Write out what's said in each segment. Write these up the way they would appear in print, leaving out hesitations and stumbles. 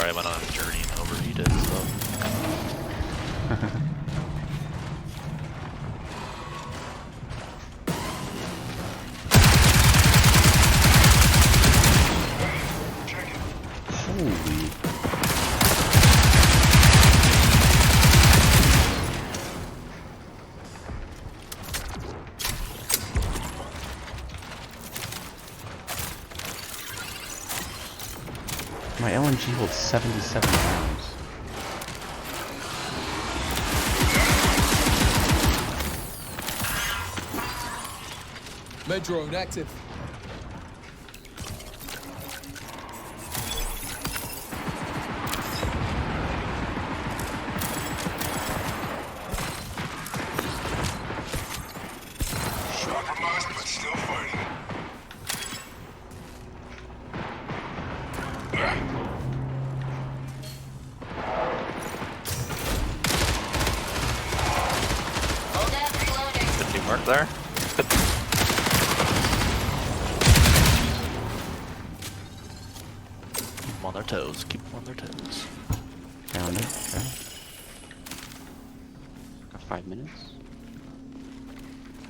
I went on a journey and overheated, so. Holy. My LMG holds 77 rounds. Med drone active. Compromised, but still fighting. Good teamwork there. Keep them on their toes. Keep them on their toes. Found it. Okay. Got 5 minutes.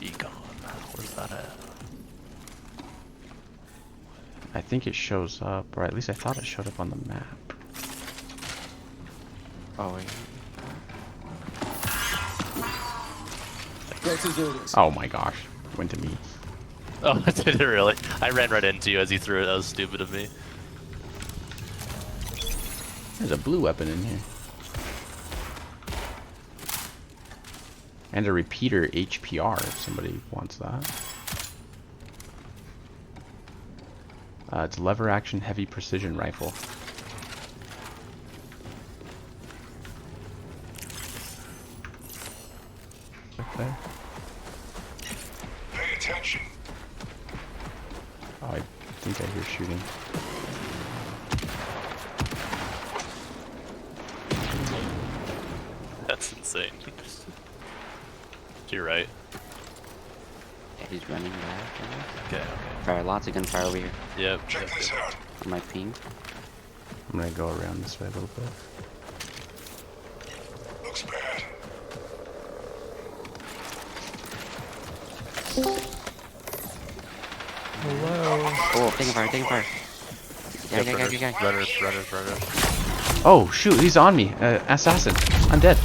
Econ. Where's that at? I think it shows up, or at least I thought it showed up on the map. Oh wait. Delta's orders. Oh my gosh. Went to me. Oh, did it really? I ran right into you as he threw it. That was stupid of me. There's a blue weapon in here. And a repeater HPR if somebody wants that. It's lever action heavy precision rifle. Right there. Pay attention. Oh, I think I hear shooting. That's insane. To your right. Yeah, he's running back. Okay, okay. Fire, lots of gunfire over here. Yep. Check yep, this yep. out. On my ping. I'm gonna go around this way a little bit. Looks bad. Oh, taking fire, taking fire. Guy. Runners. Oh shoot, he's on me. Assassin. I'm dead.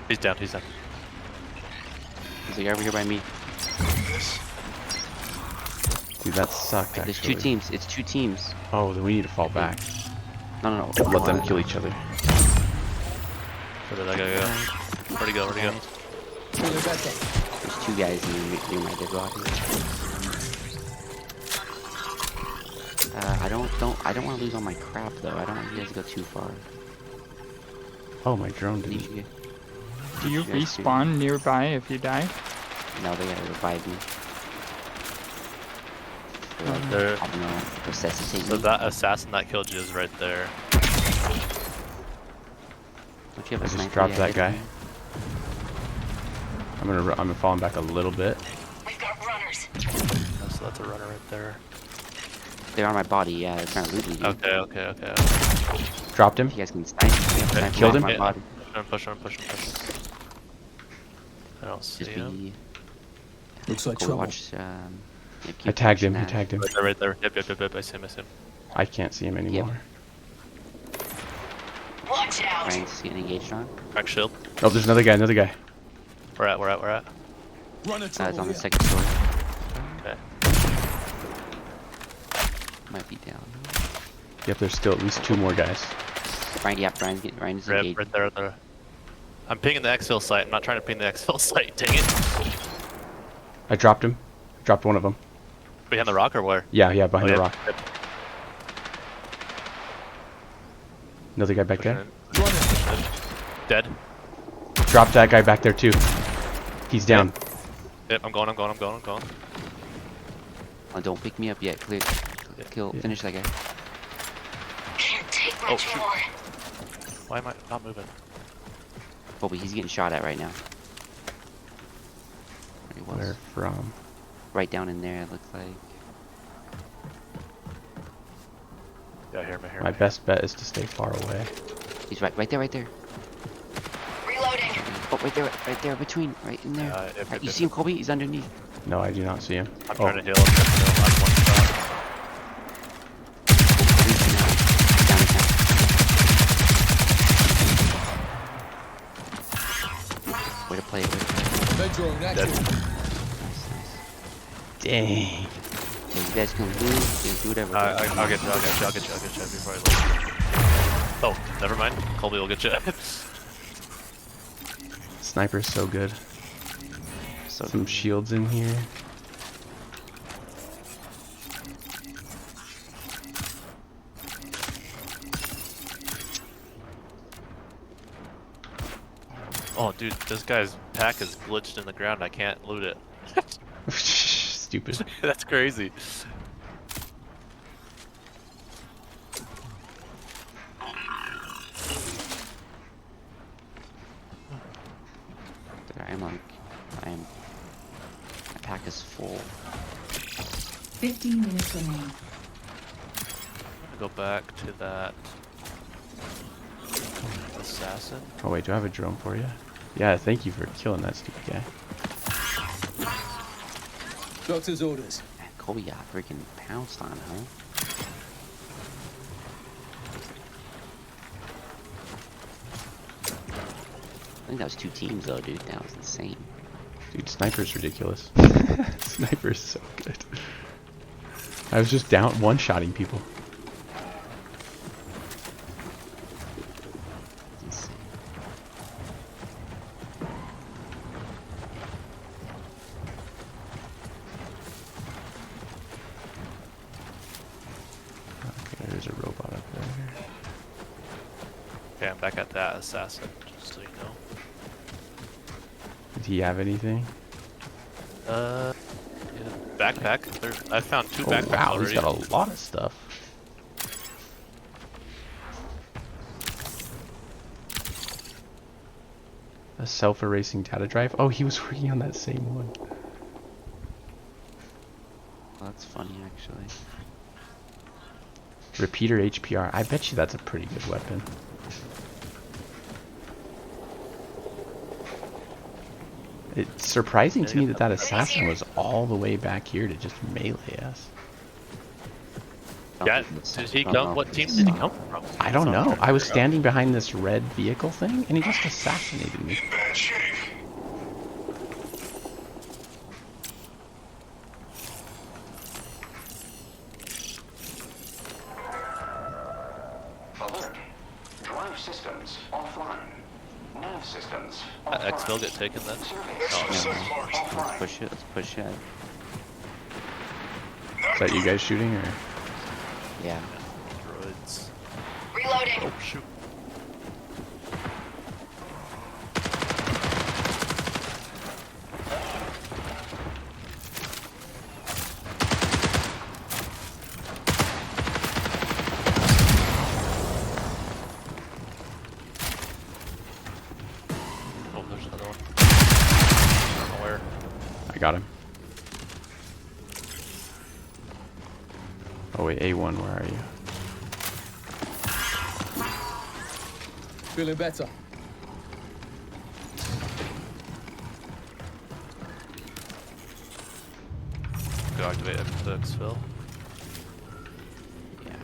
He's down. There's a guy over here by me. This. Dude, that sucked There's actually. 2 teams. It's 2 teams. Oh, then we need to fall back. No. Let them kill each other. Where did that guy go? Where'd he go? There's 2 guys near my dead body. I don't want to lose all my crap though. I don't want you guys to go too far. Oh, my drone I need didn't. you- Do you guys do. respawn nearby if you die? No, they gotta revive me. There. I don't know. Resuscitate So me. that assassin that killed you is right there. Don't you have I a just sniper? dropped Yeah, that get guy. him. I'm falling back a little bit. We've got runners. So that's a runner right there. They're on my body. Yeah, they're trying to loot me. Dude. Okay. Dropped him. You guys can snipe. Yeah, snipe killed off him? My body. Push him. I don't see Just him. be. Looks like Go trouble. watch. Yeah, I keep tagged him. watching He that. tagged him. Right there. Yep. I see him. I can't see him anymore. Watch out. Ryan's getting engaged on. Crack shield. Oh, there's another guy. We're at. Runner It's trouble on the here. 2nd floor. Okay. Might be down. Yep, there's still at least 2 more guys. Ryan's engaged. Right there. I'm pinging the exfil site. I'm not trying to ping the exfil site. Dang it. I dropped him. Dropped one of them. Behind the rock or where? Yeah, behind the Oh, rock. Yep. Another guy back Pushing there. in. Runner. Dead. Dropped that guy back there too. He's down. Yep. I'm going. Oh, don't pick me up yet. Clear. Kill. Yeah. Finish that guy. Can't take Oh, much shoot. more. Why am I not moving? Oh, but he's getting shot at right now. Where he was. Where from? Right down in there. It looks like. Yeah, hear me, hear My me. best bet is to stay far away. He's right there, right there. Reloading. Oh, right there, between, right in there. If You see him, Kobe? He's underneath. No, I do not see him. I'm Oh, trying to heal him. I'm one shot. Kobe's down his neck. Way to play it, way to play it. Med drone active. Nice, nice. dang. Okay, you guys can lose, you can do whatever. I'll get you before I leave. Oh, never mind. Colby will get you. Sniper's so good. So Some shields in here. Oh, dude, this guy's pack is glitched in the ground. I can't loot it. Stupid. That's crazy. I am my pack is full. 15 minutes remaining. Go back to that assassin. Oh wait, do I have a drone for you? Yeah, thank you for killing that stupid guy. Doctor's orders. Man, Kobe got freaking pounced on, huh? I think that was 2 teams though, dude. That was insane. Dude, Sniper's ridiculous. Sniper's so good. I was just down one-shotting people. Insane. Okay, there's a robot up there. Okay, I'm back at that assassin, just so you know. Did he have anything? Yeah, backpack. I found 2 Oh backpacks wow, already. he's got a lot of stuff. A self-erasing data drive? Oh, he was working on that same one. Well, that's funny, actually. Repeater HPR. I bet you that's a pretty good weapon. It's surprising to me that that assassin was all the way back here to just melee us. Yeah, did he come? What team did he come from? I don't know. I was standing behind this red vehicle thing, and he just assassinated me. Bad shape. Alert. Drive systems offline. Nav systems offline. Exfil get taken then? Let's push it, let's push it. Is that you guys shooting, or? Yeah. Droids. Reloading. Oh, shoot. Oh, there's another one. I don't know where. I got him. Oh wait, A1, where are you? Feeling better. Go activate the exfil. Yeah.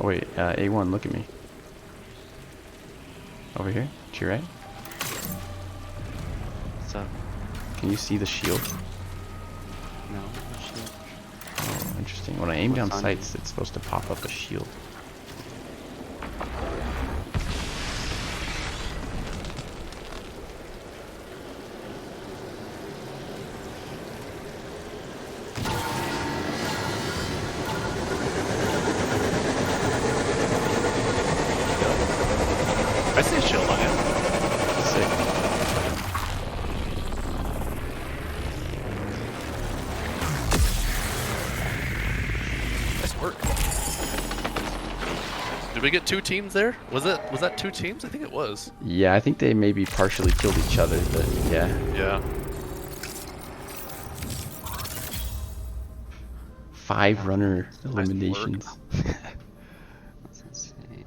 Oh wait, A1, look at me. Over here? To your right? What's up? Can you see the shield? No? Shit. Oh, interesting. When I aim down What's on sights, it's supposed to pop up a shield. I see a work. Did we get 2 teams there? Was that 2 teams? I think it was. Yeah, I think they maybe partially killed each other, but yeah. Yeah. 5 runner work. eliminations. That's insane.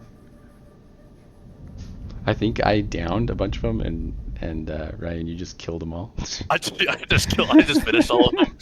I think I downed a bunch of them, and Ryan, you just killed them all. I just finished all of them.